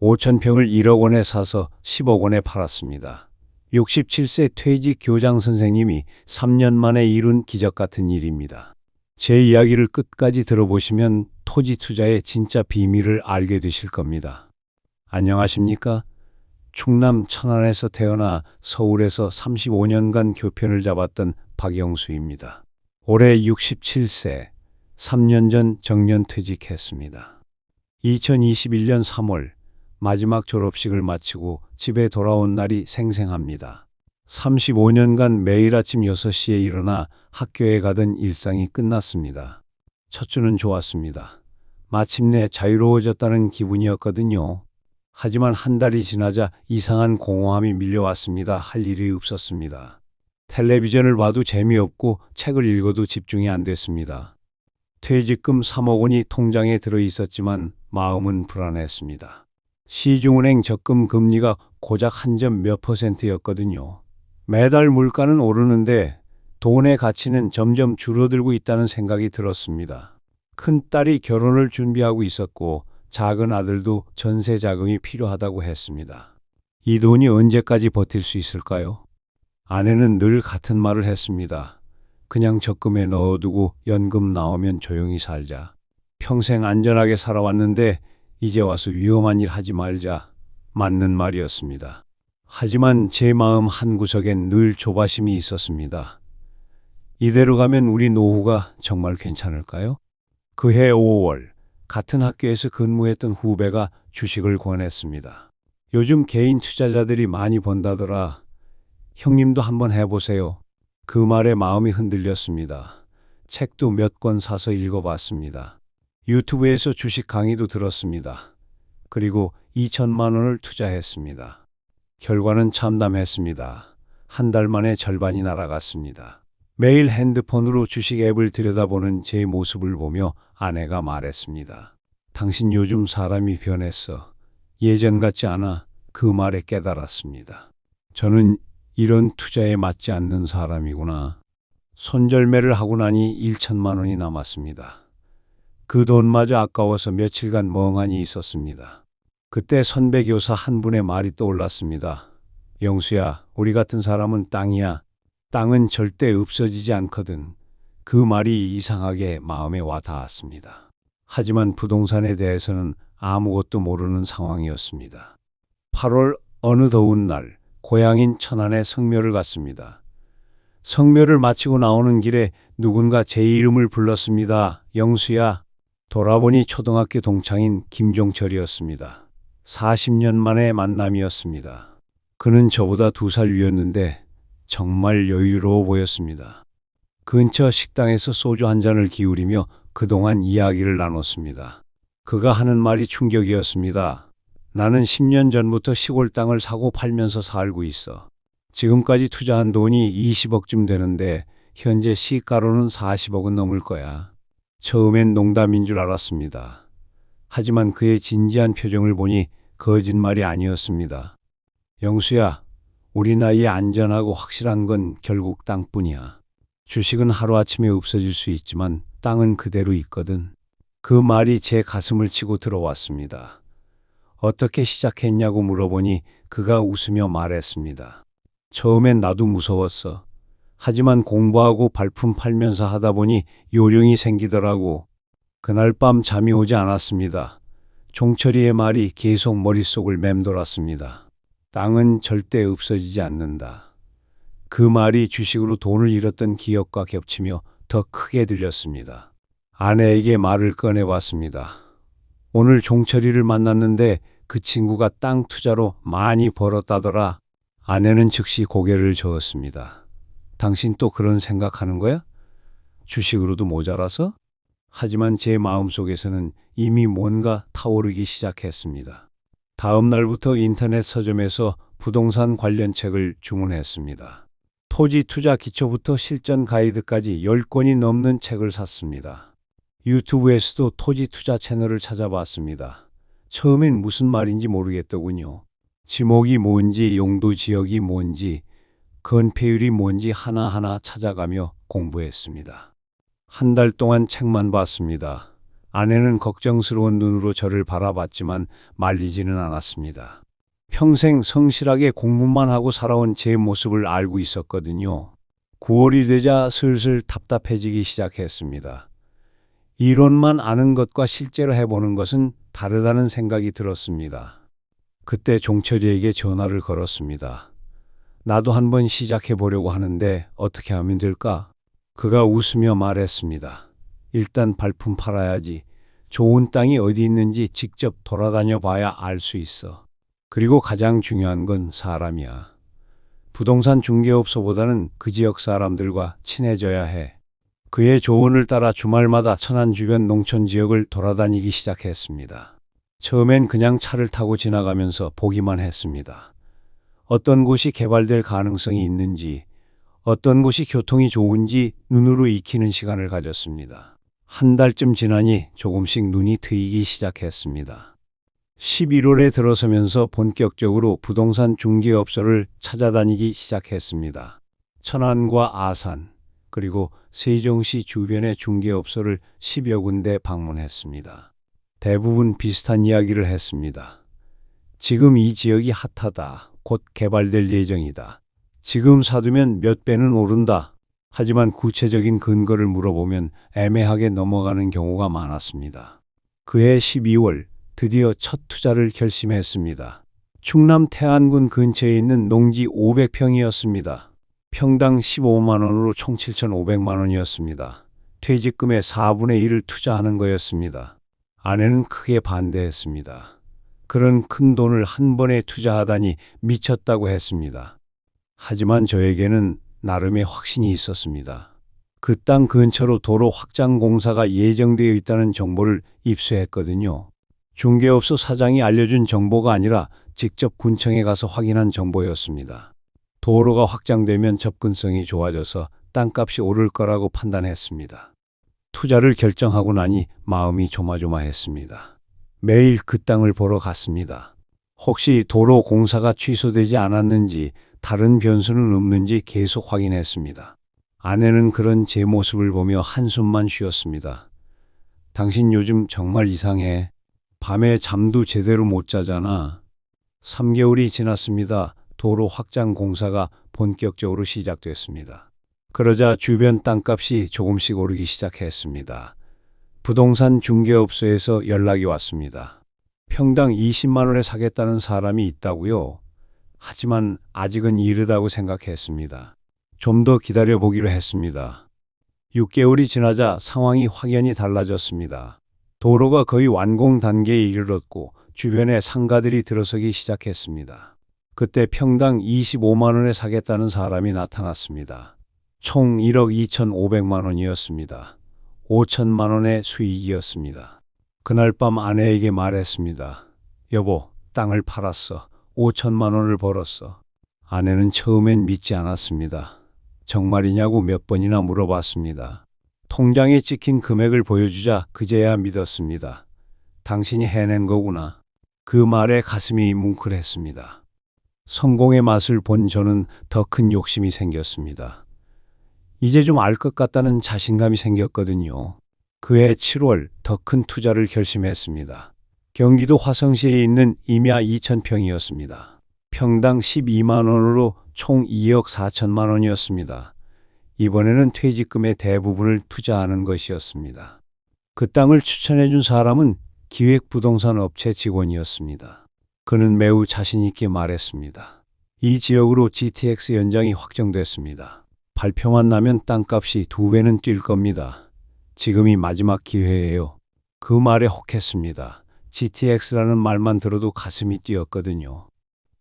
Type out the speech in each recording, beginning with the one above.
5,000평을 1억 원에 사서 10억 원에 팔았습니다. 67세 퇴직 교장 선생님이 3년 만에 이룬 기적 같은 일입니다. 제 이야기를 끝까지 들어보시면 토지 투자의 진짜 비밀을 알게 되실 겁니다. 안녕하십니까? 충남 천안에서 태어나 서울에서 35년간 교편을 잡았던 박영수입니다. 올해 67세, 3년 전 정년 퇴직했습니다. 2021년 3월 마지막 졸업식을 마치고 집에 돌아온 날이 생생합니다. 35년간 매일 아침 6시에 일어나 학교에 가던 일상이 끝났습니다. 첫 주는 좋았습니다. 마침내 자유로워졌다는 기분이었거든요. 하지만 한 달이 지나자 이상한 공허함이 밀려왔습니다. 할 일이 없었습니다. 텔레비전을 봐도 재미없고 책을 읽어도 집중이 안 됐습니다. 퇴직금 3억 원이 통장에 들어 있었지만 마음은 불안했습니다. 시중은행 적금 금리가 고작 한 점 몇 %였거든요. 매달 물가는 오르는데 돈의 가치는 점점 줄어들고 있다는 생각이 들었습니다. 큰딸이 결혼을 준비하고 있었고 작은 아들도 전세 자금이 필요하다고 했습니다. 이 돈이 언제까지 버틸 수 있을까요? 아내는 늘 같은 말을 했습니다. 그냥 적금에 넣어두고 연금 나오면 조용히 살자. 평생 안전하게 살아왔는데 이제 와서 위험한 일 하지 말자. 맞는 말이었습니다. 하지만 제 마음 한구석엔 늘 조바심이 있었습니다. 이대로 가면 우리 노후가 정말 괜찮을까요? 그해 5월 같은 학교에서 근무했던 후배가 주식을 권했습니다. 요즘 개인 투자자들이 많이 번다더라. 형님도 한번 해보세요. 그 말에 마음이 흔들렸습니다. 책도 몇 권 사서 읽어봤습니다. 유튜브에서 주식 강의도 들었습니다. 그리고 2천만 원을 투자했습니다. 결과는 참담했습니다. 한 달 만에 절반이 날아갔습니다. 매일 핸드폰으로 주식 앱을 들여다보는 제 모습을 보며 아내가 말했습니다. 당신 요즘 사람이 변했어. 예전 같지 않아. 그 말에 깨달았습니다. 저는 이런 투자에 맞지 않는 사람이구나. 손절매를 하고 나니 1천만 원이 남았습니다. 그 돈마저 아까워서 며칠간 멍하니 있었습니다. 그때 선배 교사 한 분의 말이 떠올랐습니다. 영수야, 우리 같은 사람은 땅이야. 땅은 절대 없어지지 않거든. 그 말이 이상하게 마음에 와 닿았습니다. 하지만 부동산에 대해서는 아무것도 모르는 상황이었습니다. 8월 어느 더운 날, 고향인 천안에 성묘를 갔습니다. 성묘를 마치고 나오는 길에 누군가 제 이름을 불렀습니다. 영수야. 돌아보니 초등학교 동창인 김종철이었습니다. 40년 만의 만남이었습니다. 그는 저보다 2살 위였는데 정말 여유로워 보였습니다. 근처 식당에서 소주 한 잔을 기울이며 그동안 이야기를 나눴습니다. 그가 하는 말이 충격이었습니다. 나는 10년 전부터 시골 땅을 사고 팔면서 살고 있어. 지금까지 투자한 돈이 20억쯤 되는데 현재 시가로는 40억은 넘을 거야. 처음엔 농담인 줄 알았습니다. 하지만 그의 진지한 표정을 보니 거짓말이 아니었습니다. 영수야, 우리 나이에 안전하고 확실한 건 결국 땅뿐이야. 주식은 하루아침에 없어질 수 있지만 땅은 그대로 있거든. 그 말이 제 가슴을 치고 들어왔습니다. 어떻게 시작했냐고 물어보니 그가 웃으며 말했습니다. 처음엔 나도 무서웠어. 하지만 공부하고 발품 팔면서 하다 보니 요령이 생기더라고. 그날 밤 잠이 오지 않았습니다. 종철이의 말이 계속 머릿속을 맴돌았습니다. 땅은 절대 없어지지 않는다. 그 말이 주식으로 돈을 잃었던 기억과 겹치며 더 크게 들렸습니다. 아내에게 말을 꺼내봤습니다. 오늘 종철이를 만났는데 그 친구가 땅 투자로 많이 벌었다더라. 아내는 즉시 고개를 저었습니다. 당신 또 그런 생각하는 거야? 주식으로도 모자라서? 하지만 제 마음속에서는 이미 뭔가 타오르기 시작했습니다. 다음 날부터 인터넷 서점에서 부동산 관련 책을 주문했습니다. 토지 투자 기초부터 실전 가이드까지 10권이 넘는 책을 샀습니다. 유튜브에서도 토지 투자 채널을 찾아봤습니다. 처음엔 무슨 말인지 모르겠더군요. 지목이 뭔지, 용도 지역이 뭔지, 건폐율이 뭔지 하나하나 찾아가며 공부했습니다. 한 달 동안 책만 봤습니다. 아내는 걱정스러운 눈으로 저를 바라봤지만 말리지는 않았습니다. 평생 성실하게 공부만 하고 살아온 제 모습을 알고 있었거든요. 9월이 되자 슬슬 답답해지기 시작했습니다. 이론만 아는 것과 실제로 해보는 것은 다르다는 생각이 들었습니다. 그때 종철이에게 전화를 걸었습니다. 나도 한번 시작해 보려고 하는데 어떻게 하면 될까? 그가 웃으며 말했습니다. 일단 발품 팔아야지. 좋은 땅이 어디 있는지 직접 돌아다녀 봐야 알 수 있어. 그리고 가장 중요한 건 사람이야. 부동산 중개업소보다는 그 지역 사람들과 친해져야 해. 그의 조언을 따라 주말마다 천안 주변 농촌 지역을 돌아다니기 시작했습니다. 처음엔 그냥 차를 타고 지나가면서 보기만 했습니다. 어떤 곳이 개발될 가능성이 있는지, 어떤 곳이 교통이 좋은지 눈으로 익히는 시간을 가졌습니다. 한 달쯤 지나니 조금씩 눈이 트이기 시작했습니다. 11월에 들어서면서 본격적으로 부동산 중개업소를 찾아다니기 시작했습니다. 천안과 아산, 그리고 세종시 주변의 중개업소를 10여 군데 방문했습니다. 대부분 비슷한 이야기를 했습니다. 지금 이 지역이 핫하다. 곧 개발될 예정이다. 지금 사두면 몇 배는 오른다. 하지만 구체적인 근거를 물어보면 애매하게 넘어가는 경우가 많았습니다. 그해 12월 드디어 첫 투자를 결심했습니다. 충남 태안군 근처에 있는 농지 500평이었습니다. 평당 15만 원으로 총 7,500만 원이었습니다. 퇴직금의 4분의 1을 투자하는 거였습니다. 아내는 크게 반대했습니다. 그런 큰 돈을 한 번에 투자하다니 미쳤다고 했습니다. 하지만 저에게는 나름의 확신이 있었습니다. 그 땅 근처로 도로 확장 공사가 예정되어 있다는 정보를 입수했거든요. 중개업소 사장이 알려준 정보가 아니라 직접 군청에 가서 확인한 정보였습니다. 도로가 확장되면 접근성이 좋아져서 땅값이 오를 거라고 판단했습니다. 투자를 결정하고 나니 마음이 조마조마했습니다. 매일 그 땅을 보러 갔습니다. 혹시 도로 공사가 취소되지 않았는지 다른 변수는 없는지 계속 확인했습니다. 아내는 그런 제 모습을 보며 한숨만 쉬었습니다. 당신 요즘 정말 이상해. 밤에 잠도 제대로 못 자잖아. 3개월이 지났습니다. 도로 확장 공사가 본격적으로 시작됐습니다. 그러자 주변 땅값이 조금씩 오르기 시작했습니다. 부동산 중개업소에서 연락이 왔습니다. 평당 20만 원에 사겠다는 사람이 있다고요? 하지만 아직은 이르다고 생각했습니다. 좀 더 기다려보기로 했습니다. 6개월이 지나자 상황이 확연히 달라졌습니다. 도로가 거의 완공 단계에 이르렀고 주변에 상가들이 들어서기 시작했습니다. 그때 평당 25만 원에 사겠다는 사람이 나타났습니다. 총 1억 2,500만 원이었습니다. 5천만 원의 수익이었습니다. 그날 밤 아내에게 말했습니다. 여보, 땅을 팔았어. 5천만 원을 벌었어. 아내는 처음엔 믿지 않았습니다. 정말이냐고 몇 번이나 물어봤습니다. 통장에 찍힌 금액을 보여주자 그제야 믿었습니다. 당신이 해낸 거구나. 그 말에 가슴이 뭉클했습니다. 성공의 맛을 본 저는 더 큰 욕심이 생겼습니다. 이제 좀 알 것 같다는 자신감이 생겼거든요. 그해 7월 더 큰 투자를 결심했습니다. 경기도 화성시에 있는 임야 2,000평이었습니다. 평당 12만 원으로 총 2억 4천만 원이었습니다. 이번에는 퇴직금의 대부분을 투자하는 것이었습니다. 그 땅을 추천해준 사람은 기획부동산 업체 직원이었습니다. 그는 매우 자신 있게 말했습니다. 이 지역으로 GTX 연장이 확정됐습니다. 발표만 나면 땅값이 2배는 뛸 겁니다. 지금이 마지막 기회예요. 그 말에 혹했습니다. GTX라는 말만 들어도 가슴이 뛰었거든요.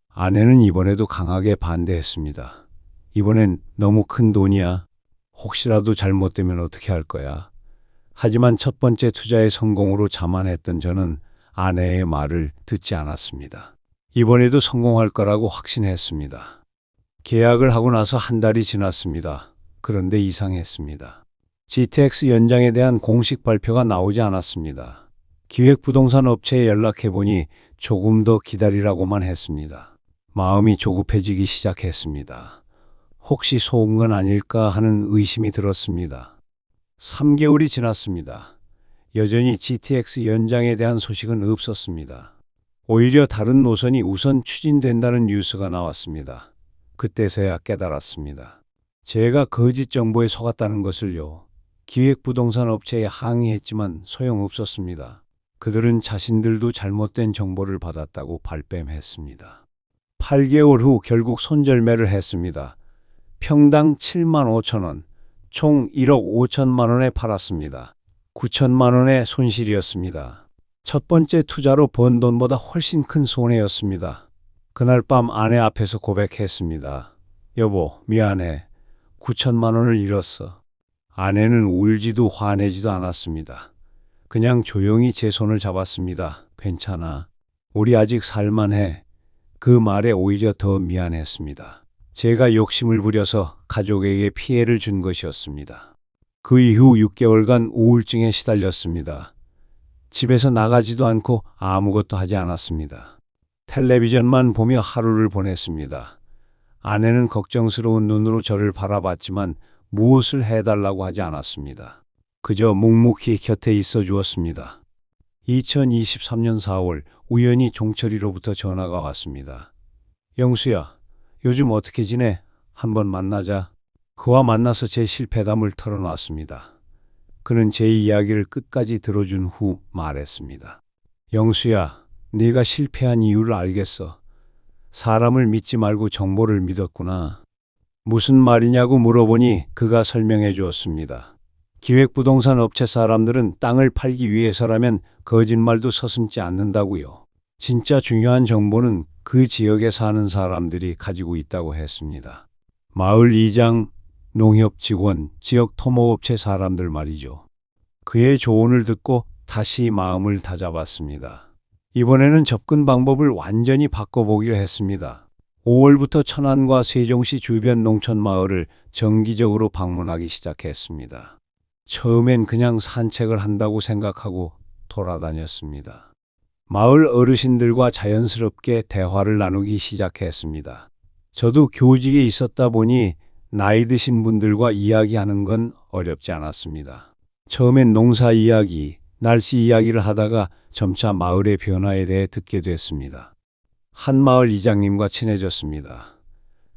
아내는 이번에도 강하게 반대했습니다. 이번엔 너무 큰 돈이야. 혹시라도 잘못되면 어떻게 할 거야. 하지만 첫 번째 투자의 성공으로 자만했던 저는 아내의 말을 듣지 않았습니다. 이번에도 성공할 거라고 확신했습니다. 계약을 하고 나서 한 달이 지났습니다. 그런데 이상했습니다. GTX 연장에 대한 공식 발표가 나오지 않았습니다. 기획부동산 업체에 연락해보니 조금 더 기다리라고만 했습니다. 마음이 조급해지기 시작했습니다. 혹시 속은 건 아닐까 하는 의심이 들었습니다. 3개월이 지났습니다. 여전히 GTX 연장에 대한 소식은 없었습니다. 오히려 다른 노선이 우선 추진된다는 뉴스가 나왔습니다. 그때서야 깨달았습니다. 제가 거짓 정보에 속았다는 것을요. 기획부동산 업체에 항의했지만 소용없었습니다. 그들은 자신들도 잘못된 정보를 받았다고 발뺌했습니다. 8개월 후 결국 손절매를 했습니다. 평당 7만 5천 원, 총 1억 5천만 원에 팔았습니다. 9천만 원의 손실이었습니다. 첫 번째 투자로 번 돈보다 훨씬 큰 손해였습니다. 그날 밤 아내 앞에서 고백했습니다. 여보, 미안해. 9천만 원을 잃었어. 아내는 울지도 화내지도 않았습니다. 그냥 조용히 제 손을 잡았습니다. 괜찮아. 우리 아직 살만해. 그 말에 오히려 더 미안했습니다. 제가 욕심을 부려서 가족에게 피해를 준 것이었습니다. 그 이후 6개월간 우울증에 시달렸습니다. 집에서 나가지도 않고 아무것도 하지 않았습니다. 텔레비전만 보며 하루를 보냈습니다. 아내는 걱정스러운 눈으로 저를 바라봤지만 무엇을 해달라고 하지 않았습니다. 그저 묵묵히 곁에 있어 주었습니다. 2023년 4월 우연히 종철이로부터 전화가 왔습니다. 영수야, 요즘 어떻게 지내? 한번 만나자. 그와 만나서 제 실패담을 털어놨습니다. 그는 제 이야기를 끝까지 들어준 후 말했습니다. 영수야, 네가 실패한 이유를 알겠어. 사람을 믿지 말고 정보를 믿었구나. 무슨 말이냐고 물어보니 그가 설명해 주었습니다. 기획부동산 업체 사람들은 땅을 팔기 위해서라면 거짓말도 서슴지 않는다고요. 진짜 중요한 정보는 그 지역에 사는 사람들이 가지고 있다고 했습니다. 마을 이장, 농협 직원, 지역 토목업체 사람들 말이죠. 그의 조언을 듣고 다시 마음을 다잡았습니다. 이번에는 접근 방법을 완전히 바꿔보기로 했습니다. 5월부터 천안과 세종시 주변 농촌 마을을 정기적으로 방문하기 시작했습니다. 처음엔 그냥 산책을 한다고 생각하고 돌아다녔습니다. 마을 어르신들과 자연스럽게 대화를 나누기 시작했습니다. 저도 교직에 있었다 보니 나이 드신 분들과 이야기하는 건 어렵지 않았습니다. 처음엔 농사 이야기, 날씨 이야기를 하다가 점차 마을의 변화에 대해 듣게 됐습니다. 한 마을 이장님과 친해졌습니다.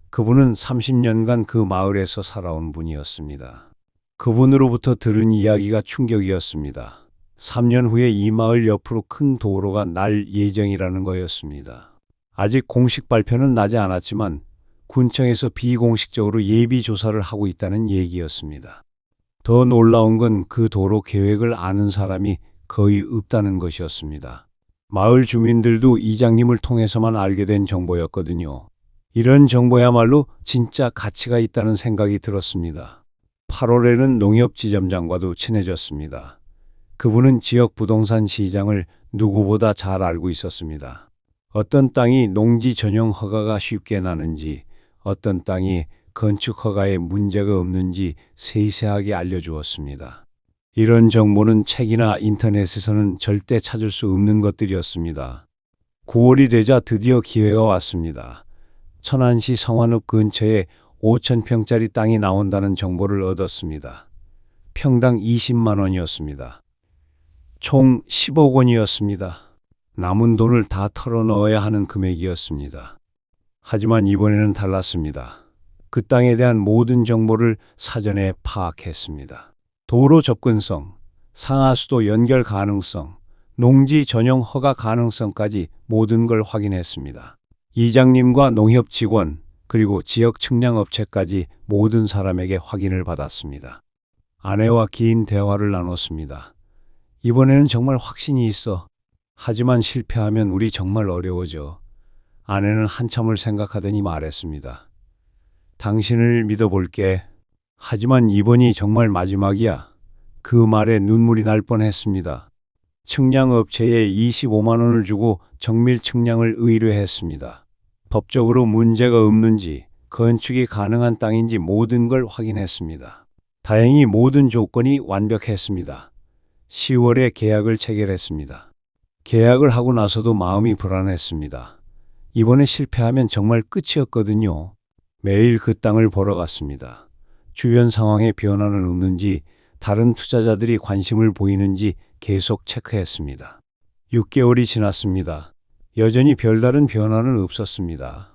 그분은 30년간 그 마을에서 살아온 분이었습니다. 그분으로부터 들은 이야기가 충격이었습니다. 3년 후에 이 마을 옆으로 큰 도로가 날 예정이라는 거였습니다. 아직 공식 발표는 나지 않았지만 군청에서 비공식적으로 예비 조사를 하고 있다는 얘기였습니다. 더 놀라운 건 그 도로 계획을 아는 사람이 거의 없다는 것이었습니다. 마을 주민들도 이장님을 통해서만 알게 된 정보였거든요. 이런 정보야말로 진짜 가치가 있다는 생각이 들었습니다. 8월에는 농협지점장과도 친해졌습니다. 그분은 지역 부동산 시장을 누구보다 잘 알고 있었습니다. 어떤 땅이 농지 전용 허가가 쉽게 나는지, 어떤 땅이 건축 허가에 문제가 없는지 세세하게 알려주었습니다. 이런 정보는 책이나 인터넷에서는 절대 찾을 수 없는 것들이었습니다. 9월이 되자 드디어 기회가 왔습니다. 천안시 성완읍 근처에 5,000평짜리 땅이 나온다는 정보를 얻었습니다. 평당 20만 원이었습니다. 총 10억 원이었습니다. 남은 돈을 다 털어넣어야 하는 금액이었습니다. 하지만 이번에는 달랐습니다. 그 땅에 대한 모든 정보를 사전에 파악했습니다. 도로 접근성, 상하수도 연결 가능성, 농지 전용 허가 가능성까지 모든 걸 확인했습니다. 이장님과 농협 직원, 그리고 지역 측량업체까지 모든 사람에게 확인을 받았습니다. 아내와 긴 대화를 나눴습니다. 이번에는 정말 확신이 있어. 하지만 실패하면 우리 정말 어려워져. 아내는 한참을 생각하더니 말했습니다. 당신을 믿어볼게. 하지만 이번이 정말 마지막이야. 그 말에 눈물이 날 뻔했습니다. 측량업체에 25만 원을 주고 정밀 측량을 의뢰했습니다. 법적으로 문제가 없는지, 건축이 가능한 땅인지 모든 걸 확인했습니다. 다행히 모든 조건이 완벽했습니다. 10월에 계약을 체결했습니다. 계약을 하고 나서도 마음이 불안했습니다. 이번에 실패하면 정말 끝이었거든요. 매일 그 땅을 보러 갔습니다. 주변 상황에 변화는 없는지, 다른 투자자들이 관심을 보이는지 계속 체크했습니다. 6개월이 지났습니다. 여전히 별다른 변화는 없었습니다.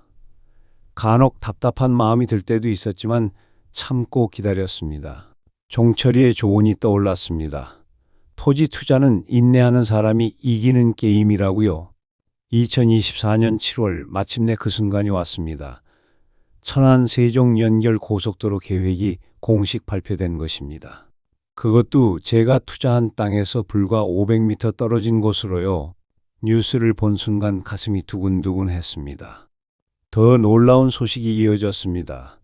간혹 답답한 마음이 들 때도 있었지만 참고 기다렸습니다. 종철이의 조언이 떠올랐습니다. 토지 투자는 인내하는 사람이 이기는 게임이라고요. 2024년 7월 마침내 그 순간이 왔습니다. 천안 세종 연결 고속도로 계획이 공식 발표된 것입니다. 그것도 제가 투자한 땅에서 불과 500m 떨어진 곳으로요. 뉴스를 본 순간 가슴이 두근두근 했습니다. 더 놀라운 소식이 이어졌습니다.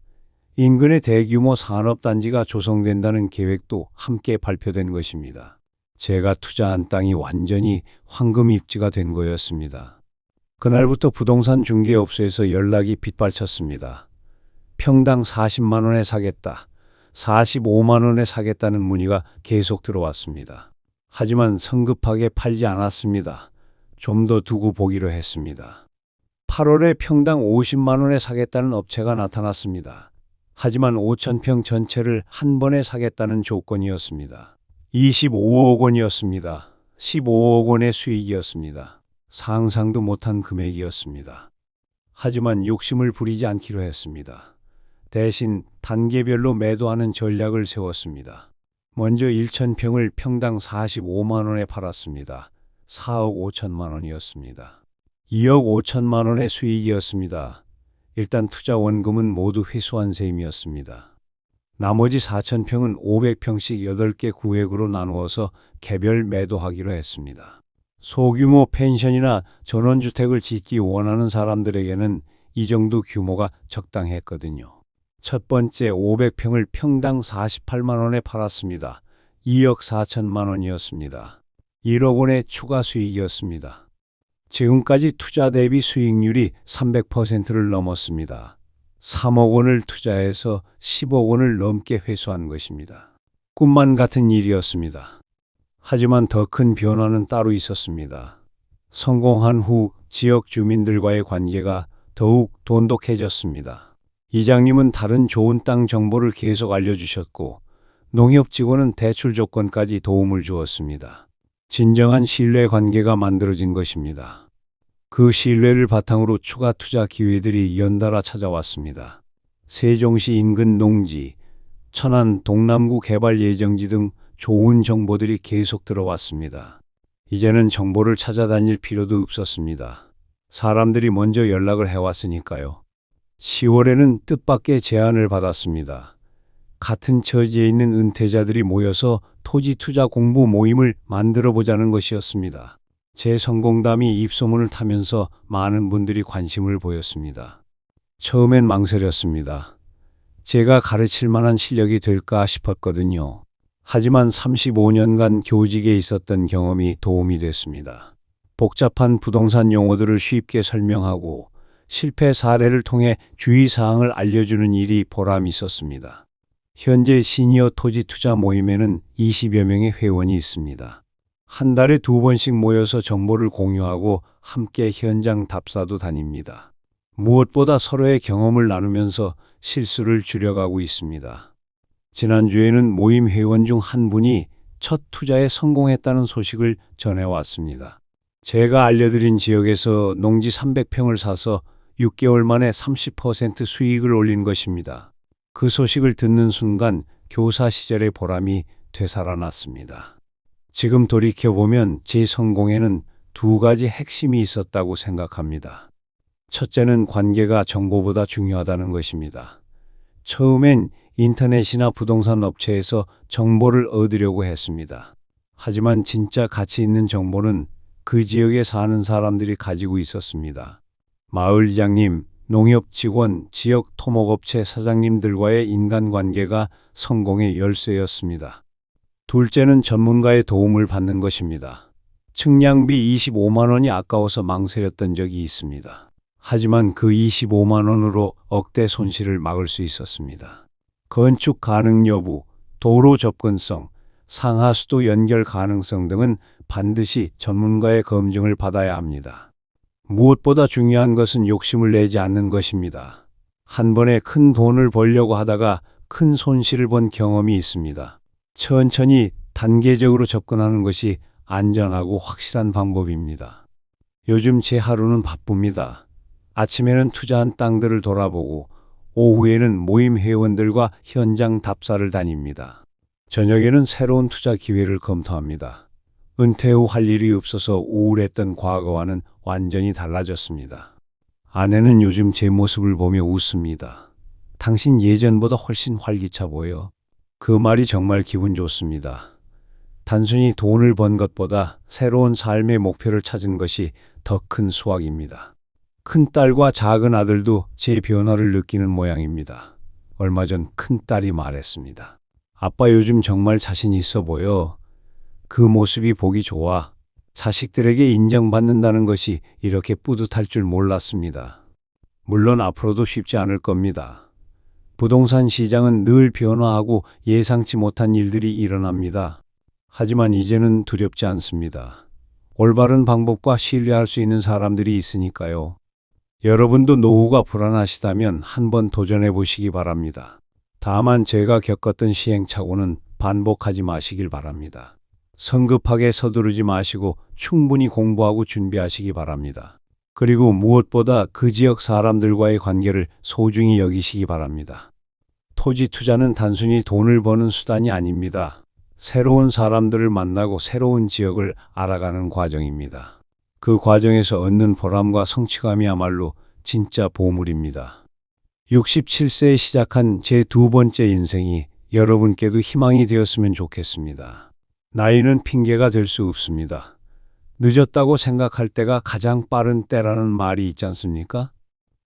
인근의 대규모 산업단지가 조성된다는 계획도 함께 발표된 것입니다. 제가 투자한 땅이 완전히 황금 입지가 된 거였습니다. 그날부터 부동산 중개업소에서 연락이 빗발쳤습니다. 평당 40만 원에 사겠다, 45만 원에 사겠다는 문의가 계속 들어왔습니다. 하지만 성급하게 팔지 않았습니다. 좀 더 두고 보기로 했습니다. 8월에 평당 50만 원에 사겠다는 업체가 나타났습니다. 하지만 5,000평 전체를 한 번에 사겠다는 조건이었습니다. 25억 원이었습니다. 15억 원의 수익이었습니다. 상상도 못한 금액이었습니다. 하지만 욕심을 부리지 않기로 했습니다. 대신 단계별로 매도하는 전략을 세웠습니다. 먼저 1,000평을 평당 45만 원에 팔았습니다. 4억 5천만 원이었습니다. 2억 5천만 원의 수익이었습니다. 일단 투자 원금은 모두 회수한 셈이었습니다. 나머지 4,000평은 500평씩 8개 구획으로 나누어서 개별 매도하기로 했습니다. 소규모 펜션이나 전원주택을 짓기 원하는 사람들에게는 이 정도 규모가 적당했거든요. 첫 번째 500평을 평당 48만 원에 팔았습니다. 2억 4천만 원이었습니다. 1억 원의 추가 수익이었습니다. 지금까지 투자 대비 수익률이 300%를 넘었습니다. 3억 원을 투자해서 10억 원을 넘게 회수한 것입니다. 꿈만 같은 일이었습니다. 하지만 더 큰 변화는 따로 있었습니다. 성공한 후 지역 주민들과의 관계가 더욱 돈독해졌습니다. 이장님은 다른 좋은 땅 정보를 계속 알려주셨고 농협 직원은 대출 조건까지 도움을 주었습니다. 진정한 신뢰 관계가 만들어진 것입니다. 그 신뢰를 바탕으로 추가 투자 기회들이 연달아 찾아왔습니다. 세종시 인근 농지, 천안 동남구 개발 예정지 등 좋은 정보들이 계속 들어왔습니다. 이제는 정보를 찾아다닐 필요도 없었습니다. 사람들이 먼저 연락을 해왔으니까요. 10월에는 뜻밖의 제안을 받았습니다. 같은 처지에 있는 은퇴자들이 모여서 토지 투자 공부 모임을 만들어 보자는 것이었습니다. 제 성공담이 입소문을 타면서 많은 분들이 관심을 보였습니다. 처음엔 망설였습니다. 제가 가르칠 만한 실력이 될까 싶었거든요. 하지만 35년간 교직에 있었던 경험이 도움이 됐습니다. 복잡한 부동산 용어들을 쉽게 설명하고 실패 사례를 통해 주의사항을 알려주는 일이 보람 있었습니다. 현재 시니어 토지 투자 모임에는 20여 명의 회원이 있습니다. 한 달에 2번씩 모여서 정보를 공유하고 함께 현장 답사도 다닙니다. 무엇보다 서로의 경험을 나누면서 실수를 줄여가고 있습니다. 지난주에는 모임 회원 중 한 분이 첫 투자에 성공했다는 소식을 전해왔습니다. 제가 알려드린 지역에서 농지 300평을 사서 6개월 만에 30% 수익을 올린 것입니다. 그 소식을 듣는 순간 교사 시절의 보람이 되살아났습니다. 지금 돌이켜보면 제 성공에는 2가지 핵심이 있었다고 생각합니다. 첫째는 관계가 정보보다 중요하다는 것입니다. 처음엔 인터넷이나 부동산 업체에서 정보를 얻으려고 했습니다. 하지만 진짜 가치 있는 정보는 그 지역에 사는 사람들이 가지고 있었습니다. 마을 이장님, 농협 직원, 지역 토목업체 사장님들과의 인간관계가 성공의 열쇠였습니다. 둘째는 전문가의 도움을 받는 것입니다. 측량비 25만 원이 아까워서 망설였던 적이 있습니다. 하지만 그 25만 원으로 억대 손실을 막을 수 있었습니다. 건축 가능 여부, 도로 접근성, 상하수도 연결 가능성 등은 반드시 전문가의 검증을 받아야 합니다. 무엇보다 중요한 것은 욕심을 내지 않는 것입니다. 한 번에 큰 돈을 벌려고 하다가 큰 손실을 본 경험이 있습니다. 천천히 단계적으로 접근하는 것이 안전하고 확실한 방법입니다. 요즘 제 하루는 바쁩니다. 아침에는 투자한 땅들을 돌아보고 오후에는 모임 회원들과 현장 답사를 다닙니다. 저녁에는 새로운 투자 기회를 검토합니다. 은퇴 후 할 일이 없어서 우울했던 과거와는 완전히 달라졌습니다. 아내는 요즘 제 모습을 보며 웃습니다. 당신 예전보다 훨씬 활기차 보여. 그 말이 정말 기분 좋습니다. 단순히 돈을 번 것보다 새로운 삶의 목표를 찾은 것이 더 큰 수확입니다. 큰딸과 작은 아들도 제 변화를 느끼는 모양입니다. 얼마 전 큰딸이 말했습니다. 아빠 요즘 정말 자신 있어 보여. 그 모습이 보기 좋아. 자식들에게 인정받는다는 것이 이렇게 뿌듯할 줄 몰랐습니다. 물론 앞으로도 쉽지 않을 겁니다. 부동산 시장은 늘 변화하고 예상치 못한 일들이 일어납니다. 하지만 이제는 두렵지 않습니다. 올바른 방법과 신뢰할 수 있는 사람들이 있으니까요. 여러분도 노후가 불안하시다면 한번 도전해 보시기 바랍니다. 다만 제가 겪었던 시행착오는 반복하지 마시길 바랍니다. 성급하게 서두르지 마시고 충분히 공부하고 준비하시기 바랍니다. 그리고 무엇보다 그 지역 사람들과의 관계를 소중히 여기시기 바랍니다. 토지 투자는 단순히 돈을 버는 수단이 아닙니다. 새로운 사람들을 만나고 새로운 지역을 알아가는 과정입니다. 그 과정에서 얻는 보람과 성취감이야말로 진짜 보물입니다. 67세에 시작한 제 두 번째 인생이 여러분께도 희망이 되었으면 좋겠습니다. 나이는 핑계가 될 수 없습니다. 늦었다고 생각할 때가 가장 빠른 때라는 말이 있지 않습니까?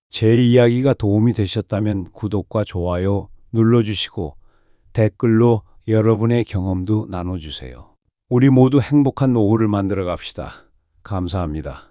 제 이야기가 도움이 되셨다면 구독과 좋아요 눌러주시고 댓글로 여러분의 경험도 나눠주세요. 우리 모두 행복한 노후를 만들어 갑시다. 감사합니다.